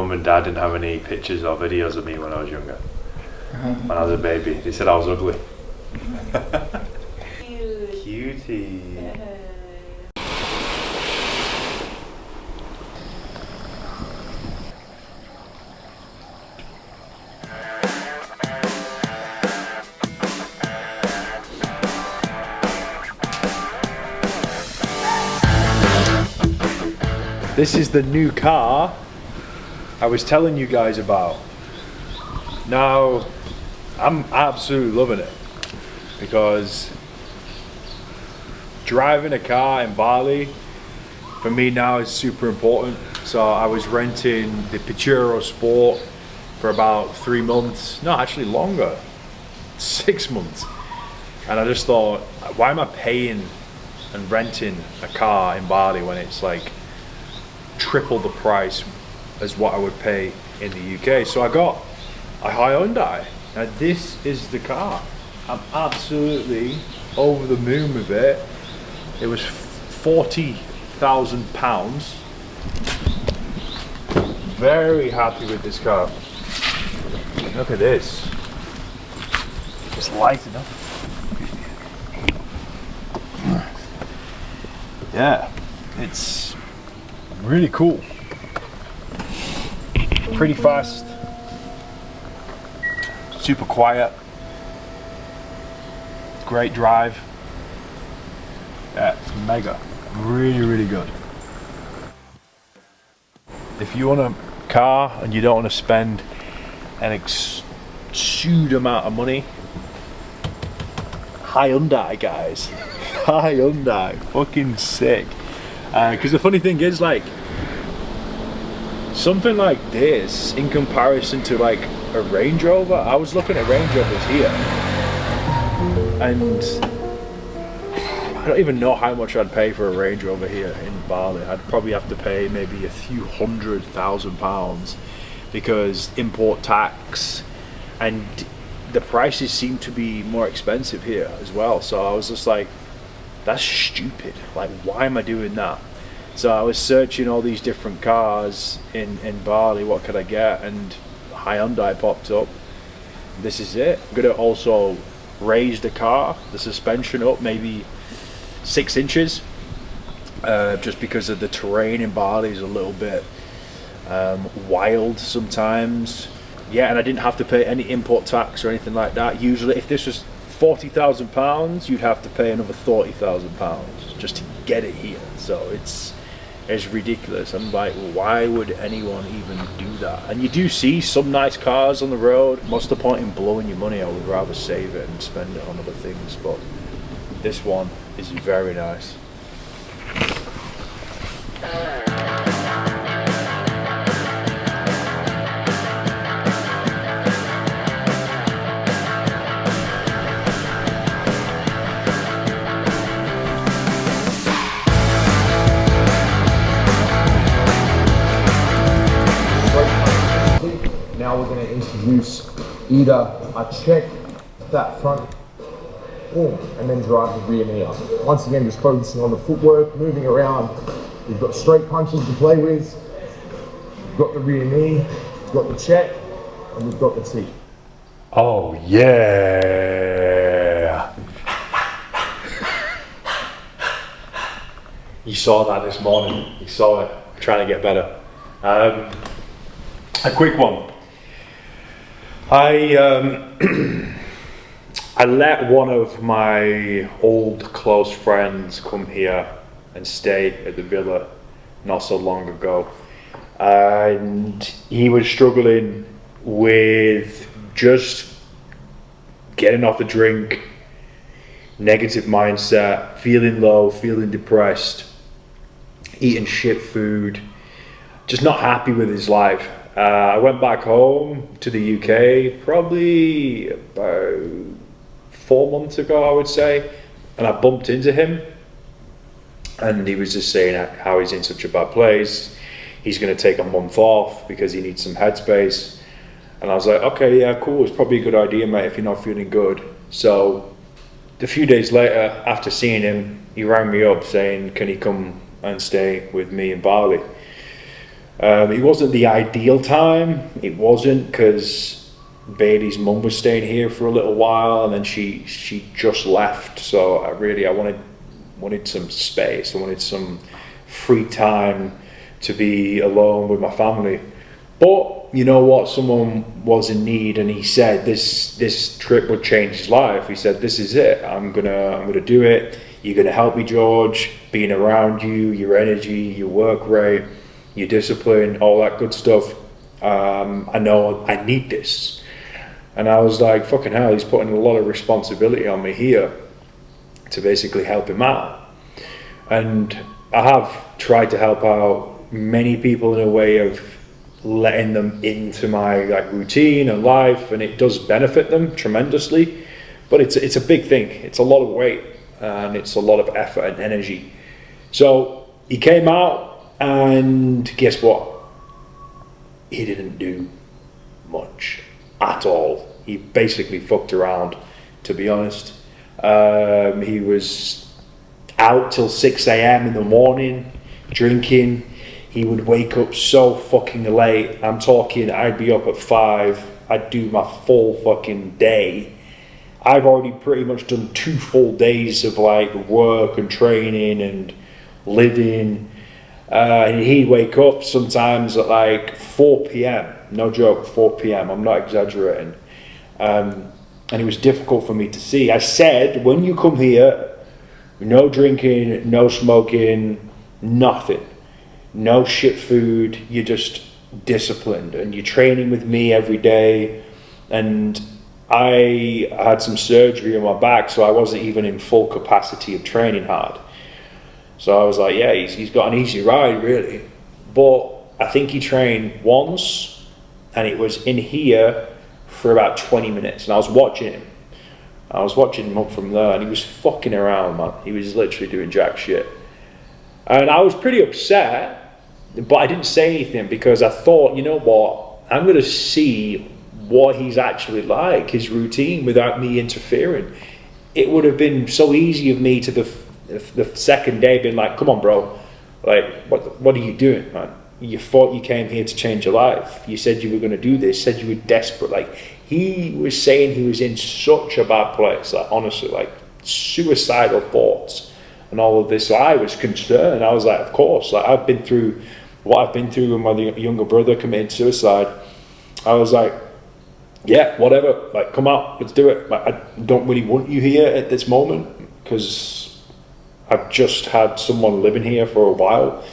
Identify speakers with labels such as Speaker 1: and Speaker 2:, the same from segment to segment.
Speaker 1: mum and dad didn't have any pictures or videos of me when I was younger. When I was a baby, they said I was ugly. Cutie. This is the new car I was telling you guys about. Now, I'm absolutely loving it because driving a car in Bali for me now is super important. So I was renting the PHYSIQUE Sport for about 3 months, no, actually longer, 6 months. And I just thought, why am I paying and renting a car in Bali when it's like triple the price as what I would pay in the UK? So I got a Hyundai. Now this is the car. I'm absolutely over the moon with it. It was £40,000. Very happy with this car. Look at this. It's light enough. Yeah, it's really cool. Pretty fast. Super quiet. Great drive. Yeah, it's mega. Really, really good. If you want a car and you don't want to spend an exude amount of money, Hyundai, guys. Hyundai, fucking sick. Because the funny thing is, like, something like this in comparison to like a Range Rover, I was looking at Range Rovers here and I don't even know how much I'd pay for a Range Rover here in Bali. I'd probably have to pay maybe a few £100,000 because import tax, and the prices seem to be more expensive here as well. So I was just like, that's stupid. Like, why am I doing that? So I was searching all these different cars in Bali, what could I get, and Hyundai popped up. This is it. I'm gonna also raise the car, the suspension up maybe 6 inches, just because of the terrain in Bali is a little bit wild sometimes. Yeah, and I didn't have to pay any import tax or anything like that. Usually if this was £40,000, you'd have to pay another £40,000 just to get it here. So it's ridiculous. I'm like, why would anyone even do that? And you do see some nice cars on the road. What's the point in blowing your money? I would rather save it and spend it on other things. But this one is very nice.
Speaker 2: Now we're going to introduce either a check that front and then drive the rear knee up. Once again, just focusing on the footwork, moving around. We've got straight punches to play with. We've got the rear knee, we've got the check, and we've got the T.
Speaker 1: Oh yeah! You saw that this morning. You saw it. I'm trying to get better. A quick one. I let one of my old close friends come here and stay at the villa not so long ago, and he was struggling with just getting off the drink, negative mindset, feeling low, feeling depressed, eating shit food, just not happy with his life. I went back home to the UK probably about 4 months ago, I would say, and I bumped into him, and he was just saying how he's in such a bad place. He's going to take a month off because he needs some headspace. And I was like, okay, yeah, cool, it's probably a good idea, mate, if you're not feeling good. So a few days later, after seeing him, he rang me up saying, can he come and stay with me in Bali? It wasn't the ideal time. It wasn't, because Bailey's mum was staying here for a little while, and then she just left. So I wanted some space. I wanted some free time to be alone with my family. But you know what? Someone was in need, and he said this trip would change his life. He said, "This is it. I'm gonna do it. You're gonna help me, George. Being around you, your energy, your work rate, your discipline, all that good stuff. I know I need this." And I was like, fucking hell, he's putting a lot of responsibility on me here to basically help him out. And I have tried to help out many people in a way of letting them into my routine and life, and it does benefit them tremendously. But it's a big thing. It's a lot of weight, and it's a lot of effort and energy. So he came out, and guess what? He didn't do much at all. He basically fucked around, to be honest. He was out till 6 a.m. in the morning, drinking. He would wake up so fucking late. I'm talking, I'd be up at 5. I'd do my full fucking day. I've already pretty much done 2 full days of work and training and living. And he'd wake up sometimes at 4 p.m. No joke, 4 p.m. I'm not exaggerating. And it was difficult for me to see. I said, when you come here, no drinking, no smoking, nothing. No shit food. You're just disciplined, and you're training with me every day. And I had some surgery on my back, so I wasn't even in full capacity of training hard. So I was like, yeah, he's got an easy ride, really. But I think he trained once, and it was in here for about 20 minutes. And I was watching him. Up from there, and he was fucking around, man. He was literally doing jack shit. And I was pretty upset, but I didn't say anything, because I thought, you know what? I'm going to see what he's actually like, his routine, without me interfering. It would have been so easy of me to the second day being like, come on, bro. What are you doing, man? You thought you came here to change your life. You said you were going to do this, said you were desperate. He was saying he was in such a bad place, honestly, suicidal thoughts and all of this. So I was concerned. I was like, of course, I've been through what I've been through with my younger brother committing suicide. I was like, yeah, whatever, come out, let's do it. I don't really want you here at this moment, because I've just had someone living here for a while,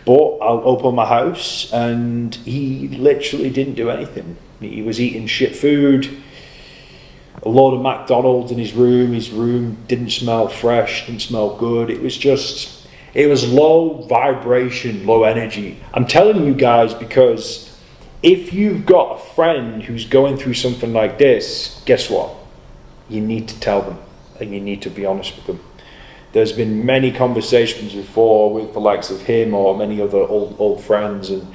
Speaker 1: but I'll open my house. And he literally didn't do anything. He was eating shit food, a load of McDonald's in his room. His room didn't smell fresh, didn't smell good. It was low vibration, low energy. I'm telling you guys, because if you've got a friend who's going through something like this, guess what? You need to tell them, and you need to be honest with them. There's been many conversations before with the likes of him or many other old friends, and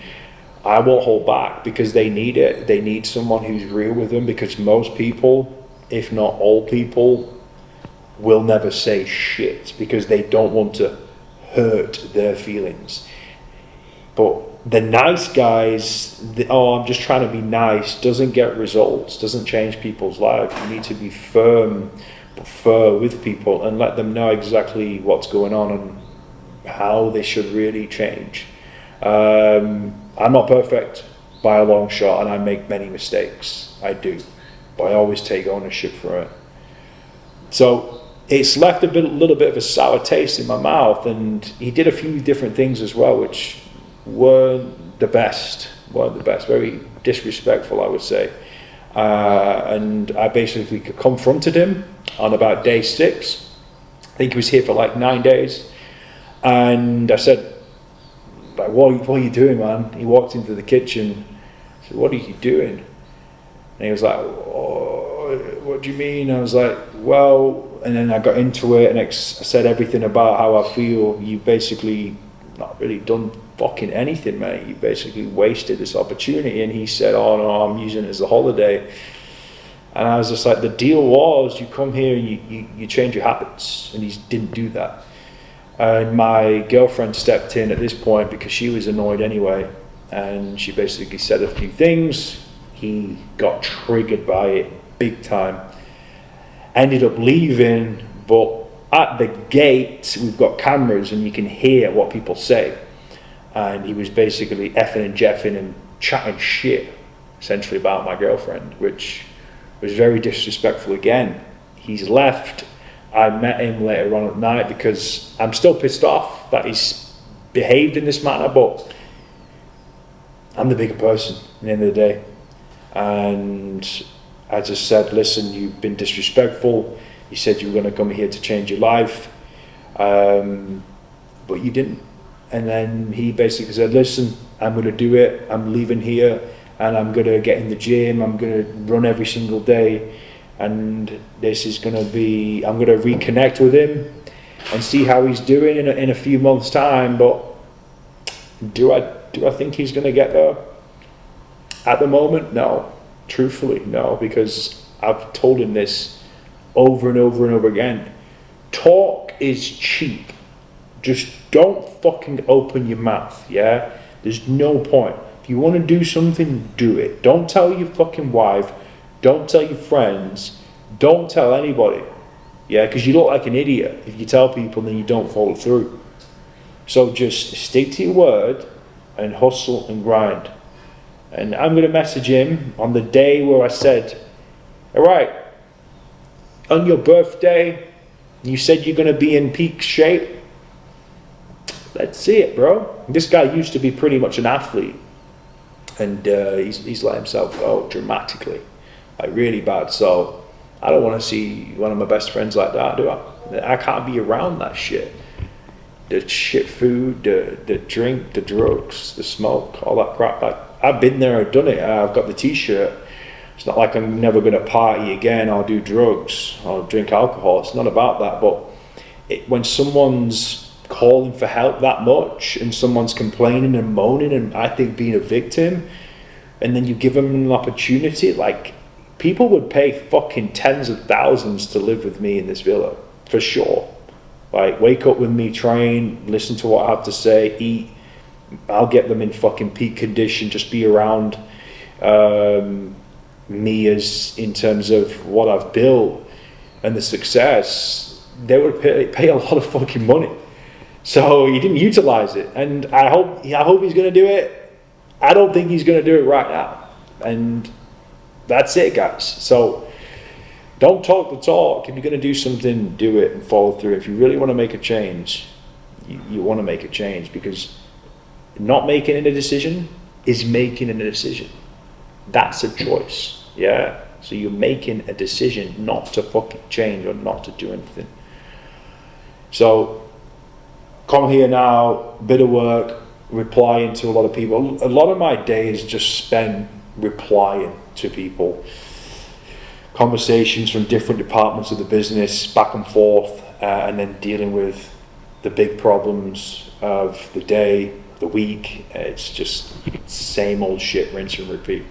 Speaker 1: I won't hold back, because they need it. They need someone who's real with them, because most people, if not all people, will never say shit, because they don't want to hurt their feelings. But the nice guys, I'm just trying to be nice, doesn't get results, doesn't change people's lives. You need to be firm, but fair with people, and let them know exactly what's going on and how they should really change. I'm not perfect by a long shot, and I make many mistakes. I do, but I always take ownership for it. So it's left a little bit of a sour taste in my mouth, and he did a few different things as well, which weren't the best. Very disrespectful, I would say. And I basically confronted him on about day 6. I think he was here for 9 days, and I said, what are you doing, man? He walked into the kitchen. I said, what are you doing? And he was like, oh, what do you mean? I was like, well, and then I got into it, and I said everything about how I feel. You basically not really done fucking anything, mate. You basically wasted this opportunity. And he said, oh no, I'm using it as a holiday. And I was just like, the deal was you come here and you change your habits, and he didn't do that. And my girlfriend stepped in at this point, because she was annoyed anyway. and she basically said a few things. He got triggered by it big time, ended up leaving, but at the gate we've got cameras and you can hear what people say, and he was basically effing and jeffing and chatting shit essentially about my girlfriend, which was very disrespectful again. He's left. I met him later on at night because I'm still pissed off that he's behaved in this manner, but I'm the bigger person at the end of the day. And I just said, listen, you've been disrespectful. You said you were going to come here to change your life, but you didn't. And then he basically said, listen, I'm going to do it. I'm leaving here and I'm going to get in the gym. I'm going to run every single day. And this is going to be, I'm going to reconnect with him and see how he's doing in a few months' time. But do I think he's going to get there? At the moment, no. Truthfully, no, because I've told him this over and over and over again. Talk is cheap. Just don't fucking open your mouth, yeah? There's no point. If you want to do something, do it. Don't tell your fucking wife. Don't tell your friends. Don't tell anybody, yeah? Because you look like an idiot if you tell people and then you don't follow through. So just stick to your word and hustle and grind. And I'm going to message him on the day where I said, all right, on your birthday, you said you're going to be in peak shape. Let's see it, bro. This guy used to be pretty much an athlete. And he's let himself go dramatically, like really bad. So I don't want to see one of my best friends like that, do I? I can't be around that shit. The shit food, the drink, the drugs, the smoke, all that crap. I've been there, I've done it. I've got the t-shirt. It's not like I'm never going to party again or do drugs or drink alcohol. It's not about that. But when someone's calling for help that much and someone's complaining and moaning and I think being a victim, and then you give them an opportunity, like people would pay fucking tens of thousands to live with me in this villa, for sure. Like, wake up with me, train, listen to what I have to say, eat. I'll get them in fucking peak condition, just be around me as in terms of what I've built and the success. They would pay a lot of fucking money. So he didn't utilize it. And I hope he's going to do it. I don't think he's going to do it right now. And that's it, guys. So don't talk the talk. If you're going to do something, do it and follow through. If you really want to make a change, you want to make a change, because not making a decision is making a decision. That's a choice, yeah? So you're making a decision not to fucking change or not to do anything. So come here now, bit of work, replying to a lot of people. A lot of my day is just spent replying to people. Conversations from different departments of the business, back and forth, and then dealing with the big problems of the day, the week. It's just same old shit, rinse and repeat.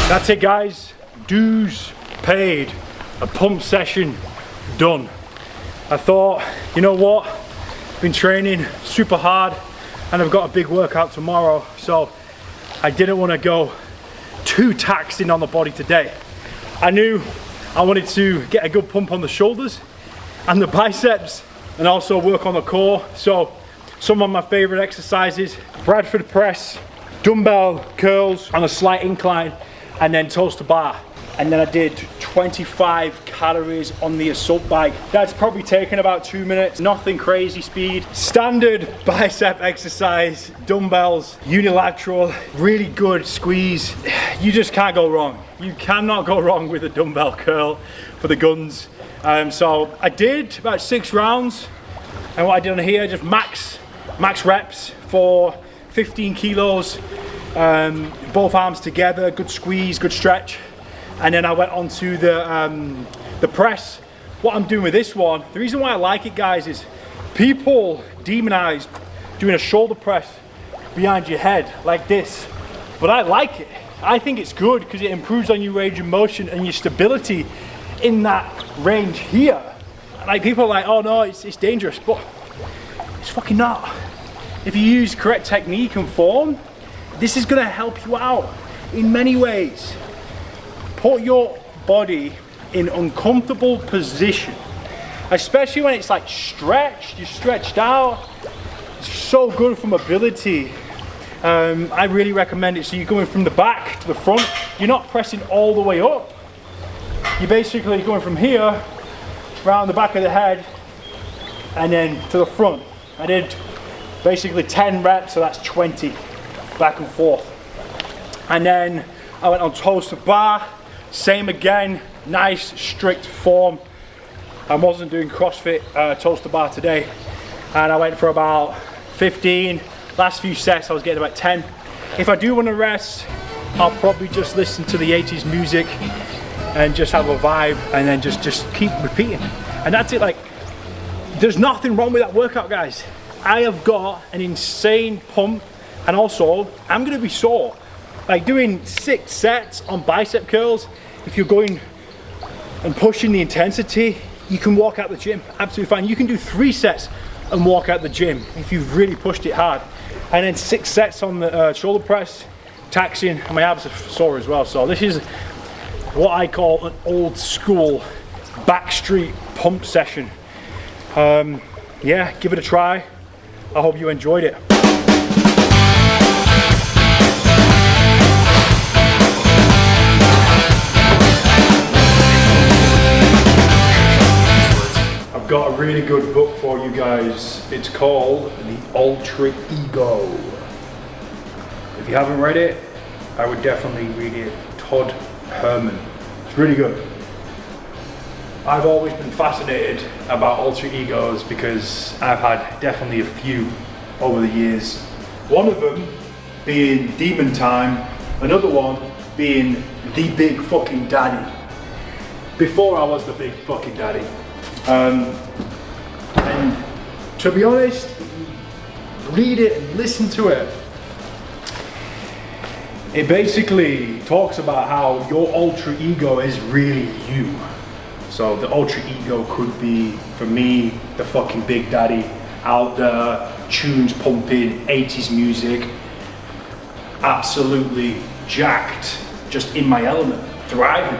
Speaker 1: That's it, guys. Dues paid. A pump session done. I thought, you know what? Been training super hard and I've got a big workout tomorrow, so I didn't want to go too taxing on the body today. I knew I wanted to get a good pump on the shoulders and the biceps and also work on the core. So some of my favorite exercises: Bradford press, dumbbell curls on a slight incline, and then toes to bar. And then I did 25 calories on the assault bike. That's probably taken about 2 minutes, nothing crazy speed. Standard bicep exercise, dumbbells, unilateral, really good squeeze. You just can't go wrong. You cannot go wrong with a dumbbell curl for the guns. So I did about 6 rounds. And what I did on here, just max reps for 15 kilos. Both arms together, good squeeze, good stretch. and then I went on to the press. What I'm doing with this one, the reason why I like it, guys, is people demonize doing a shoulder press behind your head like this, but I like it. I think it's good because it improves on your range of motion and your stability in that range here. Like, people are like, oh no, it's dangerous, but it's fucking not. If you use correct technique and form, this is gonna help you out in many ways. Put your body in uncomfortable position, especially when it's like stretched, you're stretched out. It's so good for mobility. I really recommend it. So you're going from the back to the front, you're not pressing all the way up. You're basically going from here, around the back of the head, and then to the front. I did basically 10 reps, so that's 20, back and forth. And then I went on toes to bar, same again, nice strict form. I wasn't doing CrossFit toes to bar today, and I went for about 15. Last few sets I was getting about 10. If I do want to rest, I'll probably just listen to the 80s music and just have a vibe, and then just keep repeating. And that's it. Like, there's nothing wrong with that workout, guys. I have got an insane pump, and also I'm gonna be sore. Like, doing 6 sets on bicep curls, if you're going and pushing the intensity, you can walk out the gym absolutely fine. You can do 3 sets and walk out the gym if you've really pushed it hard. And then 6 sets on the shoulder press, taxing, and my abs are sore as well. So this is what I call an old school backstreet pump session. Yeah, give it a try. I hope you enjoyed it. I've got a really good book for you guys. It's called The Ultra Ego. If you haven't read it, I would definitely read it. Todd Herman. It's really good. I've always been fascinated about ultra egos because I've had definitely a few over the years. One of them being Demon Time, another one being the Big Fucking Daddy. Before I was the Big Fucking Daddy. And to be honest, read it and listen to it. It basically talks about how your ultra ego is really you. So the ultra ego could be, for me, the fucking Big Daddy out there, tunes pumping, 80s music, absolutely jacked, just in my element, thriving.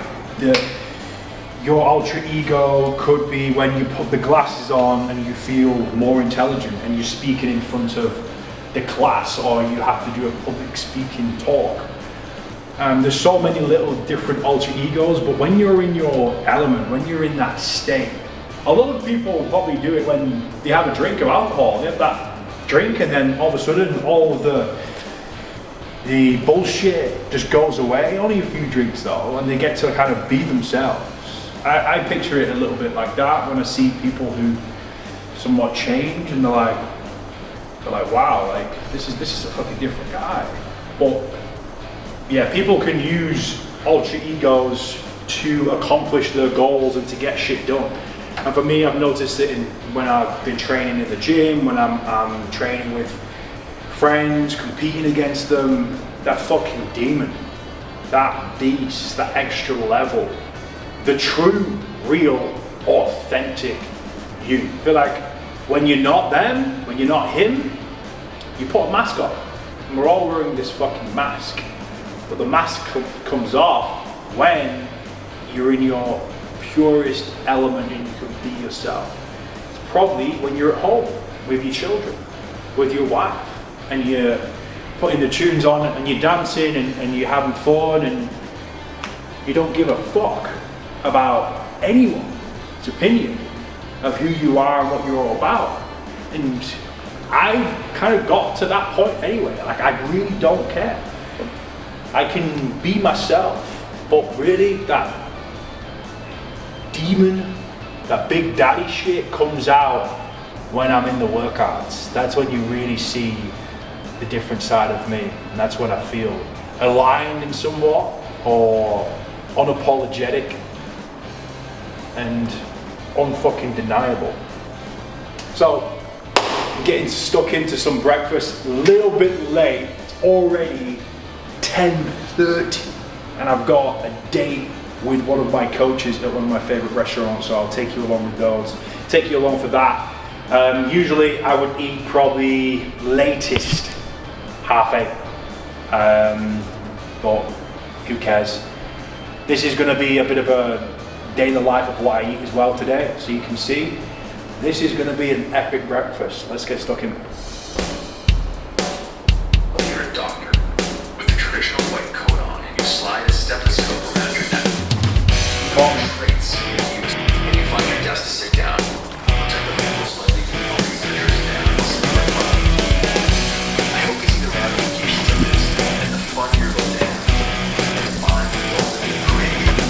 Speaker 1: Your ultra ego could be when you put the glasses on and you feel more intelligent and you're speaking in front of the class, or you have to do a public speaking talk. There's so many little different alter egos, but when you're in your element, when you're in that state, a lot of people probably do it when they have a drink of alcohol. They have that drink and then all of a sudden all of the bullshit just goes away. Only a few drinks though, and they get to kind of be themselves. I picture it a little bit like that when I see people who somewhat change and they're like, wow, like this is a fucking different guy. But yeah, people can use ultra egos to accomplish their goals and to get shit done. And for me, I've noticed it when I've been training in the gym, when I'm training with friends, competing against them, that fucking demon, that beast, that extra level, the true, real, authentic you. I feel like when you're not them, when you're not him, you put a mask on. And we're all wearing this fucking mask. But the mask comes off when you're in your purest element and you can be yourself. It's probably when you're at home with your children, with your wife, and you're putting the tunes on and you're dancing and you're having fun and you don't give a fuck about anyone's opinion of who you are and what you're all about. And I've kind of got to that point anyway. Like, I really don't care. I can be myself, but really that demon, that Big Daddy shit comes out when I'm in the workouts. That's when you really see the different side of me, and that's when I feel aligned in somewhat, or unapologetic and unfucking deniable. So, getting stuck into some breakfast, a little bit late, it's already 10:30, and I've got a date with one of my coaches at one of my favorite restaurants, so I'll take you along with those, take you along for that. Usually I would eat probably latest 8:30, but who cares? This is gonna be a bit of a day in the life of what I eat as well today, so you can see this is gonna be an epic breakfast. Let's get stuck in.
Speaker 3: You're a doctor with a traditional white coat on, and you slide a stethoscope around your neck. Traits you use, and you find your desk to sit down. Check the people slightly to all these fingers down. I hope you see the ramifications of this and the fun you're going to have. And find the ultimate creative.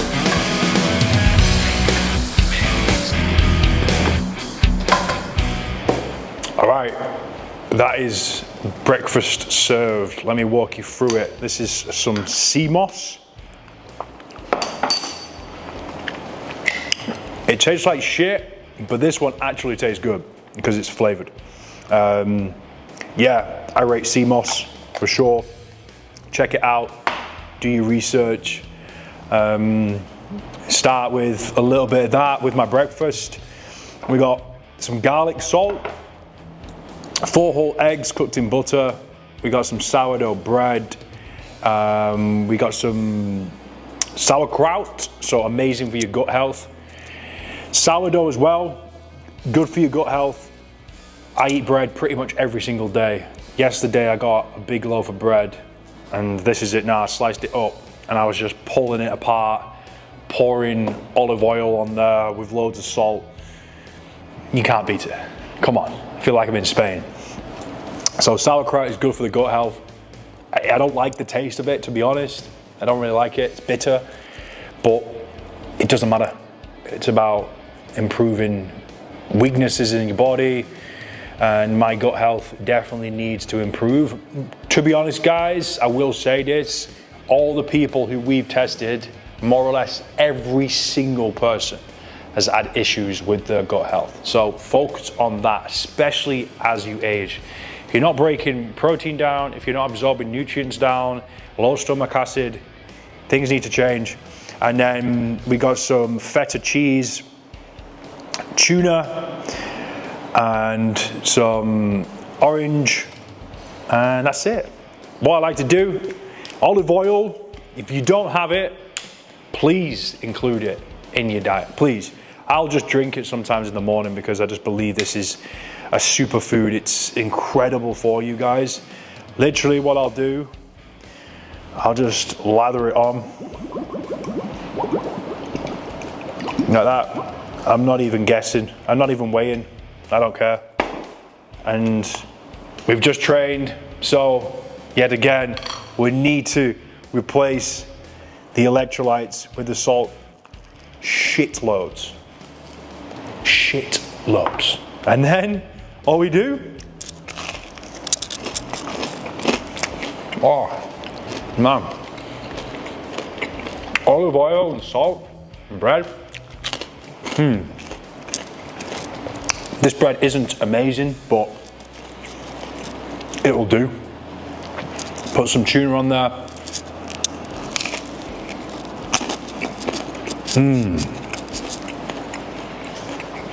Speaker 1: All right, that is breakfast served. Let me walk you through it. This is some sea moss. It tastes like shit, but this one actually tastes good because it's flavored. Yeah, I rate sea moss for sure. Check it out, do your research. Start with a little bit of that with my breakfast. We got some garlic salt, 4 whole eggs cooked in butter. We got some sourdough bread. We got some sauerkraut, so amazing for your gut health. Sourdough as well, good for your gut health. I eat bread pretty much every single day. Yesterday I got a big loaf of bread, and this is it now. I sliced it up and I was just pulling it apart, pouring olive oil on there with loads of salt. You can't beat it. Come on, I feel like I'm in Spain. So sauerkraut is good for the gut health. I don't like the taste of it, to be honest. I don't really like it, it's bitter, but it doesn't matter. It's about improving weaknesses in your body, and my gut health definitely needs to improve. To be honest, guys, I will say this, all the people who we've tested, more or less every single person has had issues with their gut health. So focus on that, especially as you age. If you're not breaking protein down, if you're not absorbing nutrients down, low stomach acid, things need to change. And then we got some feta cheese, tuna, and some orange, and that's it. What I like to do, olive oil, if you don't have it, please include it in your diet, please. I'll just drink it sometimes in the morning because I just believe this is a superfood. It's incredible for you guys. Literally what I'll do, I'll just lather it on like that. I'm not even guessing, I'm not even weighing, I don't care. And we've just trained, so yet again, we need to replace the electrolytes with the salt. Shitloads. And then all we do, oh man, olive oil and salt and bread. This bread isn't amazing, but it will do. Put some tuna on there.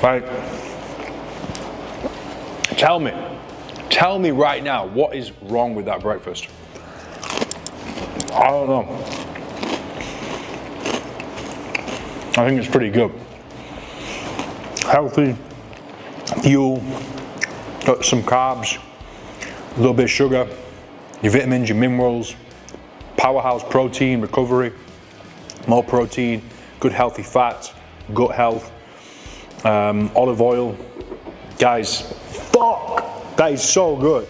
Speaker 1: Right. Tell me right now, what is wrong with that breakfast? I don't know. I think it's pretty good. Healthy, fuel, got some carbs, a little bit of sugar, your vitamins, your minerals, powerhouse protein, recovery, more protein, good healthy fats, gut health, olive oil. Guys, fuck, that is so good.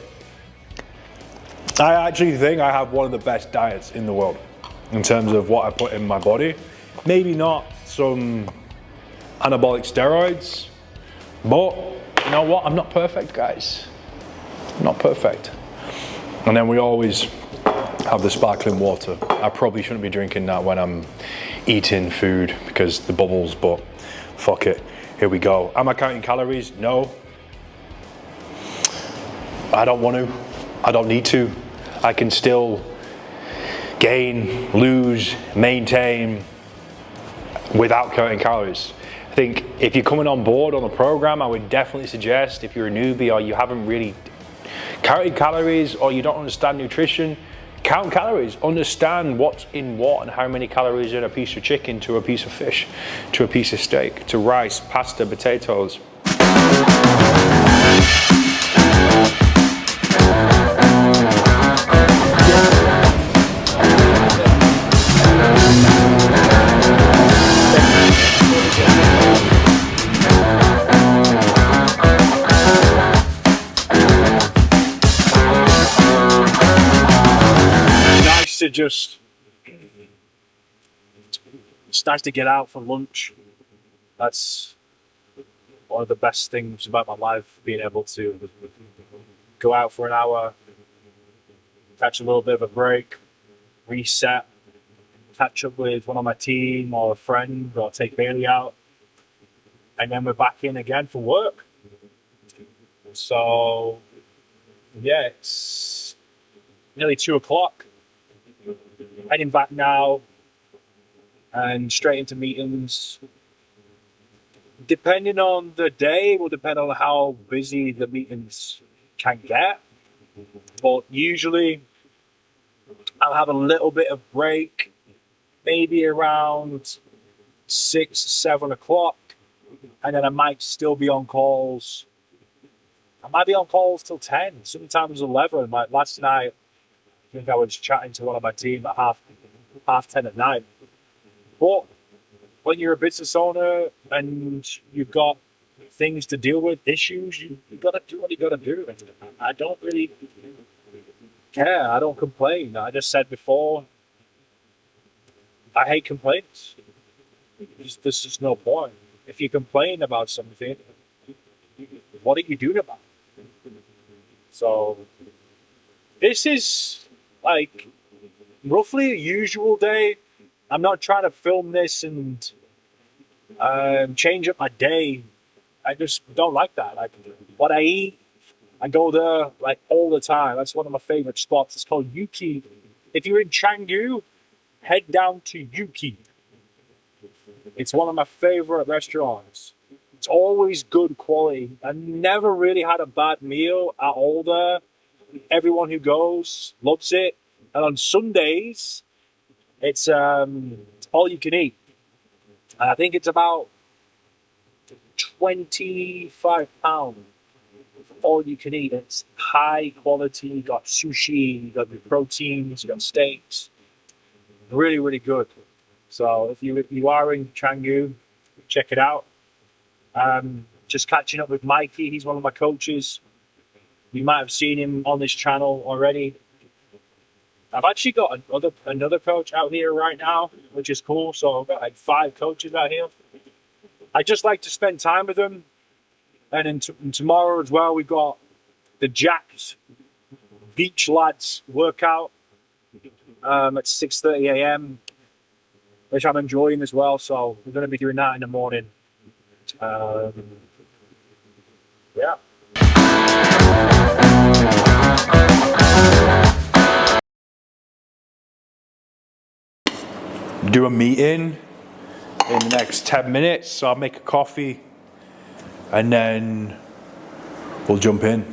Speaker 1: I actually think I have one of the best diets in the world in terms of what I put in my body. Maybe not some anabolic steroids, but you know what? I'm not perfect, guys. I'm not perfect. And then we always have the sparkling water. I probably shouldn't be drinking that when I'm eating food because the bubbles, but fuck it. Here we go. Am I counting calories? No. I don't want to. I don't need to. I can still gain, lose, maintain without counting calories. I think if you're coming on board on the program, I would definitely suggest, if you're a newbie or you haven't really counted calories or you don't understand nutrition, count calories. Understand what's in what and how many calories in a piece of chicken, to a piece of fish, to a piece of steak, to rice, pasta, potatoes.
Speaker 4: It's nice to get out for lunch. That's one of the best things about my life, being able to go out for an hour, catch a little bit of a break, reset, catch up with one of my team or a friend, or take Bailey out, and then we're back in again for work. So yeah, it's nearly 2 o'clock. Heading back now and straight into meetings. Depending on the day, will depend on how busy the meetings can get. But usually I'll have a little bit of break, maybe around 6, 7 o'clock, and then I might still be on calls. I might be on calls till 10, sometimes 11. Like last night, I think I was chatting to one of my team at half 10 at night. But when you're a business owner and you've got things to deal with, issues, you got to do what you got to do. And I don't really care. I don't complain. I just said before, I hate complaints. There's just no point. If you complain about something, what are you doing about it? So this is like roughly a usual day. I'm not trying to film this and change up my day. I just don't like that. Like what I eat, I go there like all the time. That's one of my favorite spots. It's called Yuki. If you're in Canggu, head down to Yuki. It's one of my favorite restaurants. It's always good quality. I never really had a bad meal at all there. Everyone who goes loves it. And on Sundays, it's all you can eat. And I think it's about £25 for all you can eat. It's high quality. You got sushi, you got the proteins, you got steaks. Really, really good. So if you are in Canggu, check it out. Just catching up with Mikey. He's one of my coaches. You might have seen him on this channel already. I've actually got another coach out here right now, which is cool. So I've got like 5 coaches out here. I just like to spend time with them. And then tomorrow as well, we've got the Jack's Beach Lads workout at 6:30 a.m., which I'm enjoying as well. So we're going to be doing that in the morning. Yeah.
Speaker 1: Do a meeting in the next 10 minutes, so I'll make a coffee and then we'll jump in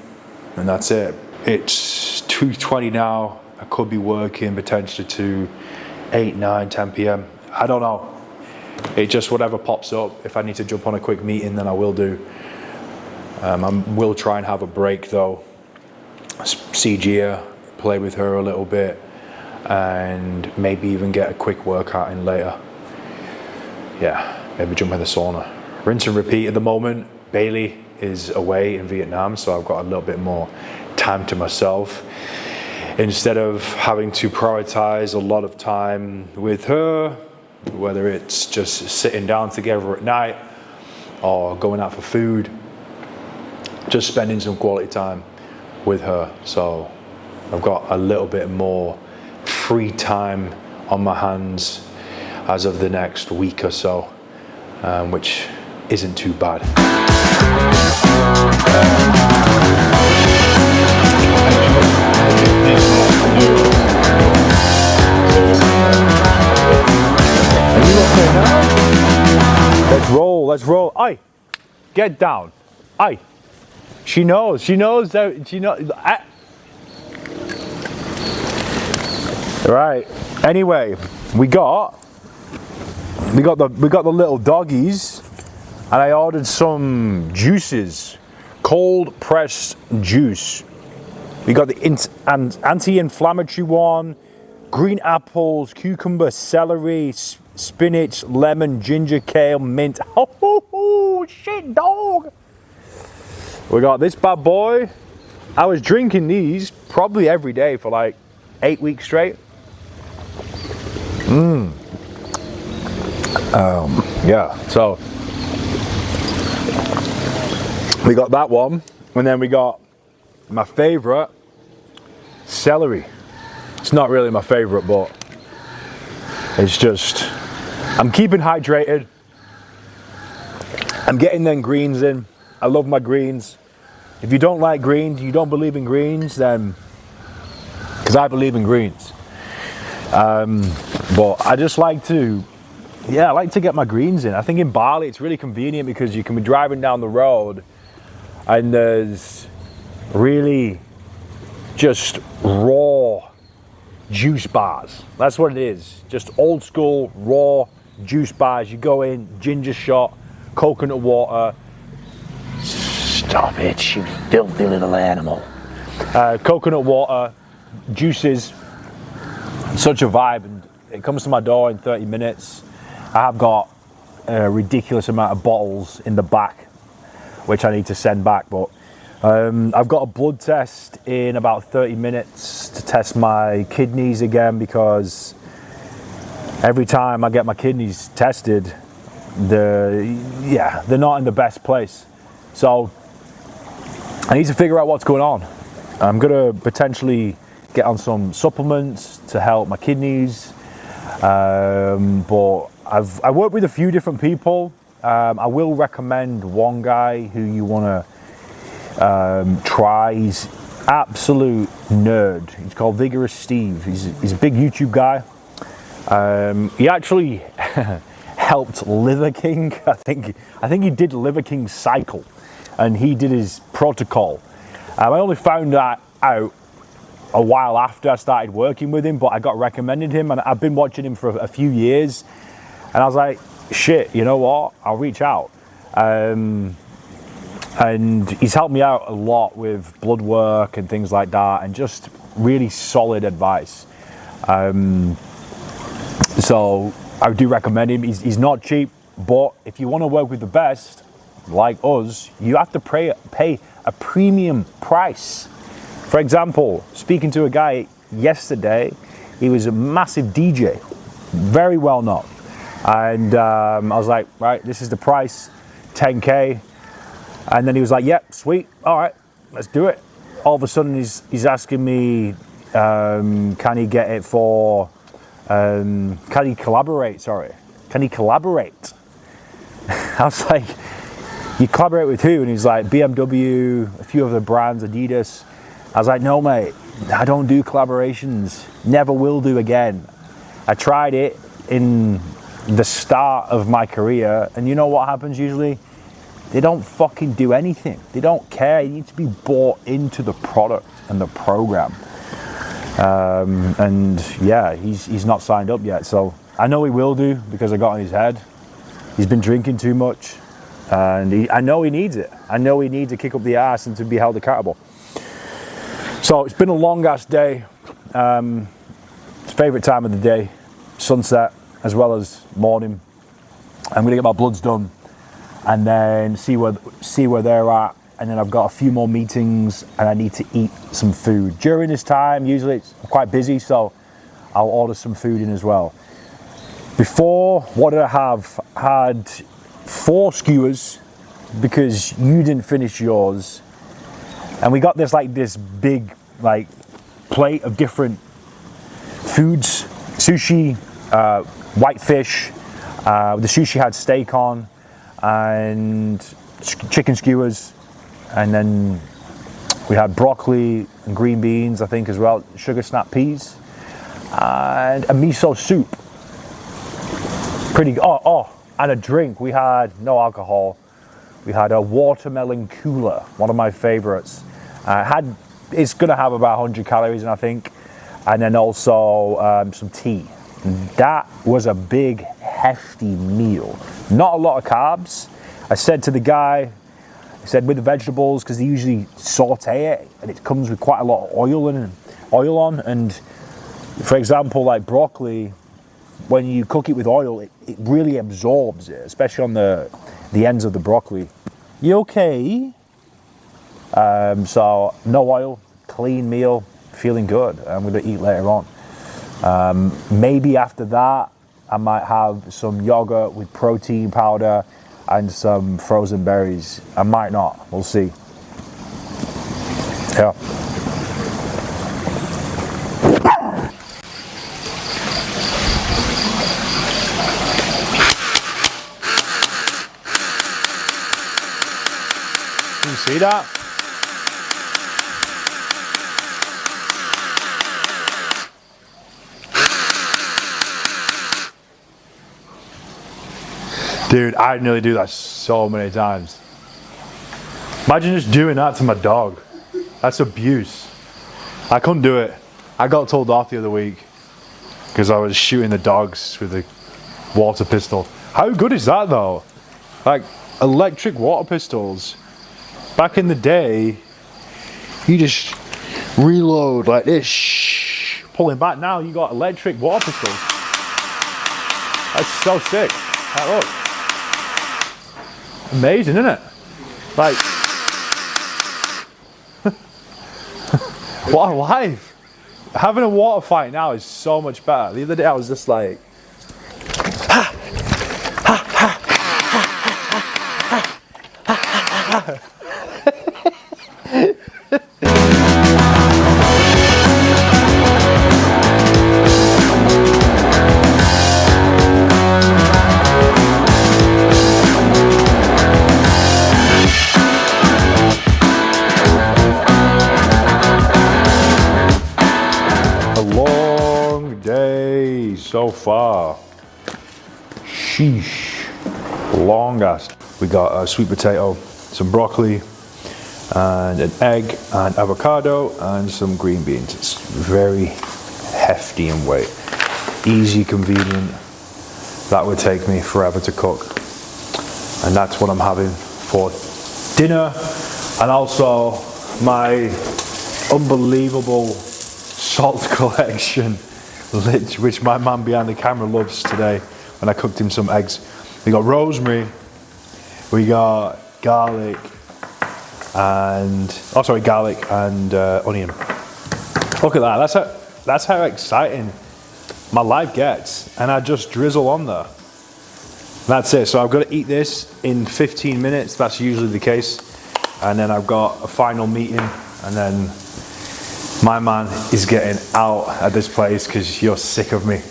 Speaker 1: and that's it. It's 2:20 now. I could be working potentially to 8, 9, 10 p.m. I don't know. It just whatever pops up. If I need to jump on a quick meeting, then I will do. I will try and have a break though. See Gia, play with her a little bit, and maybe even get a quick workout in later. Yeah, maybe jump in the sauna. Rinse and repeat at the moment. Bailey is away in Vietnam, so I've got a little bit more time to myself. Instead of having to prioritize a lot of time with her, whether it's just sitting down together at night or going out for food, just spending some quality time with her. So I've got a little bit more free time on my hands as of the next week or so, which isn't too bad. Are you okay now? Let's roll, let's roll. Aye, get down. Aye. She knows that, she knows. Right. Anyway, we got the little doggies, and I ordered some juices, cold pressed juice. We got the anti-inflammatory one, green apples, cucumber, celery, spinach, lemon, ginger, kale, mint. Oh, shit, dog. We got this bad boy. I was drinking these probably every day for like 8 weeks straight. Yeah, so we got that one, and then we got my favorite, celery. It's not really my favorite, but it's just, I'm keeping hydrated. I'm getting them greens in. I love my greens. If you don't like greens, you don't believe in greens, then, because I believe in greens. But I just like to, I like to get my greens in. I think in Bali it's really convenient because you can be driving down the road and there's really just raw juice bars. That's what it is. Just old school raw juice bars. You go in, ginger shot, coconut water. Stop it, you filthy little animal. Coconut water, juices, such a vibe, and it comes to my door in 30 minutes. I have got a ridiculous amount of bottles in the back, which I need to send back, but I've got a blood test in about 30 minutes to test my kidneys again, because every time I get my kidneys tested, they're not in the best place. So I need to figure out what's going on. I'm gonna potentially get on some supplements to help my kidneys, but I worked with a few different people. I will recommend one guy who you want to try. He's absolute nerd. He's called Vigorous Steve. He's a big YouTube guy. He actually helped Liver King. I think he did Liver King's cycle, and he did his protocol. I only found that out a while after I started working with him, but I got recommended him, and I've been watching him for a few years, and I was like, shit, you know what, I'll reach out. And he's helped me out a lot with blood work and things like that, and just really solid advice. So I do recommend him. He's not cheap, but if you want to work with the best, like us, you have to pay a premium price. For example, speaking to a guy yesterday, he was a massive DJ, very well known. And I was like, right, this is the price, 10K. And then he was like, yep, sweet, all right, let's do it. All of a sudden he's asking me, can he get it for, can he collaborate? I was like, you collaborate with who? And he's like, BMW, a few other brands, Adidas. I was like, no, mate, I don't do collaborations. Never will do again. I tried it in the start of my career, and you know what happens usually? They don't fucking do anything. They don't care. You need to be bought into the product and the program. And yeah, he's not signed up yet. So I know he will do, because I got on his head. He's been drinking too much, and I know he needs it. I know he needs to kick up the ass and to be held accountable. So it's been a long ass day. It's favorite time of the day, sunset as well as morning. I'm gonna get my bloods done and then see where they're at. And then I've got a few more meetings, and I need to eat some food. During this time, usually it's quite busy, so I'll order some food in as well. Before, what did I have? I had 4 skewers because you didn't finish yours. And we got this big plate of different foods, sushi, white fish. The sushi had steak on, and chicken skewers, and then we had broccoli and green beans, I think, as well, sugar snap peas, and a miso soup. Pretty, and a drink. We had no alcohol. We had a watermelon cooler, one of my favorites. It's gonna have about 100 calories, I think, and then also some tea. That was a big, hefty meal. Not a lot of carbs. I said to the guy, I said with the vegetables, because they usually saute it, and it comes with quite a lot of oil on. And for example, like broccoli, when you cook it with oil, it really absorbs it, especially on the ends of the broccoli. You okay? So no oil, clean meal, feeling good. I'm gonna eat later on. Maybe after that, I might have some yogurt with protein powder and some frozen berries. I might not, we'll see. Yeah. You see that? Dude, I nearly do that so many times. Imagine just doing that to my dog. That's abuse. I couldn't do it. I got told off the other week because I was shooting the dogs with a water pistol. How good is that though? Like electric water pistols. Back in the day, you just reload like this. Pulling back now, you got electric water pistols. That's so sick. Like, look. Amazing, isn't it? Like, what a life. Having a water fight now is so much better. The other day I was just like, so far. Sheesh. Long ass. We got a sweet potato, some broccoli, and an egg, and avocado, and some green beans. It's very hefty in weight. Easy, convenient. That would take me forever to cook. And that's what I'm having for dinner. And also my unbelievable salt collection, which my man behind the camera loves today, when I cooked him some eggs. We got rosemary, we got garlic and onion. Look at that, that's how exciting my life gets, and I just drizzle on there. That's it. So I've got to eat this in 15 minutes, that's usually the case, and then I've got a final meeting, and then my man is getting out at this place because you're sick of me.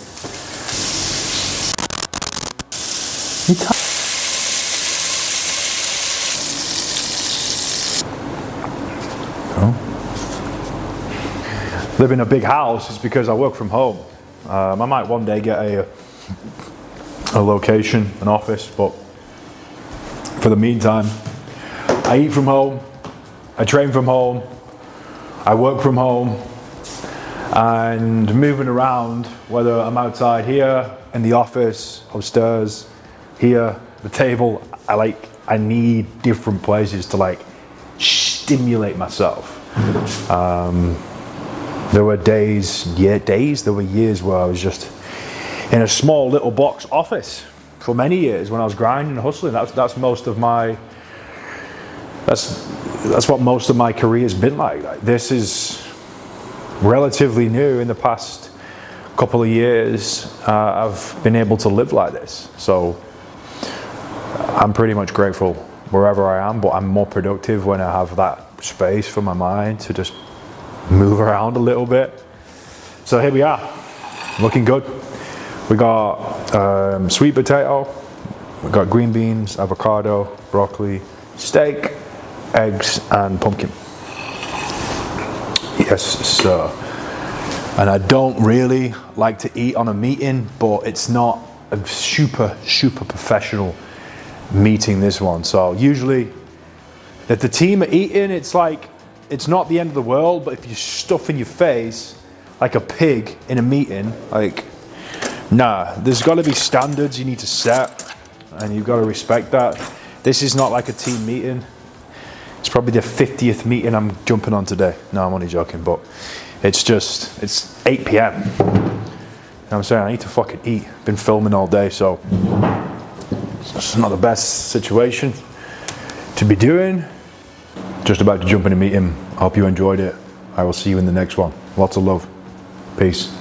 Speaker 1: Live in a big house is because I work from home. I might one day get a location, an office, but for the meantime, I eat from home, I train from home, I work from home, and moving around, whether I'm outside here, in the office, upstairs, here, the table, I need different places to like stimulate myself. There were years where I was just in a small little box office for many years when I was grinding and hustling. That's what most of my career has been like. This is relatively new. In the past couple of years, I've been able to live like this. So I'm pretty much grateful wherever I am, but I'm more productive when I have that space for my mind to just move around a little bit. So here we are. looking good. We got sweet potato, we got green beans, avocado, broccoli, steak, eggs, and pumpkin. Yes, sir. And I don't really like to eat on a meeting, but it's not a super professional meeting, this one. So usually if the team are eating, it's like, it's not the end of the world, but if you stuff in your face like a pig in a meeting, like, nah, there's got to be standards you need to set, and you've got to respect that. This is not like a team meeting. It's probably the 50th meeting I'm jumping on today. No, I'm only joking, but it's 8 p.m. You know what I'm saying? I need to fucking eat. Been filming all day, so it's not the best situation to be doing. Just about to jump in a meeting. I hope you enjoyed it. I will see you in the next one. Lots of love. Peace.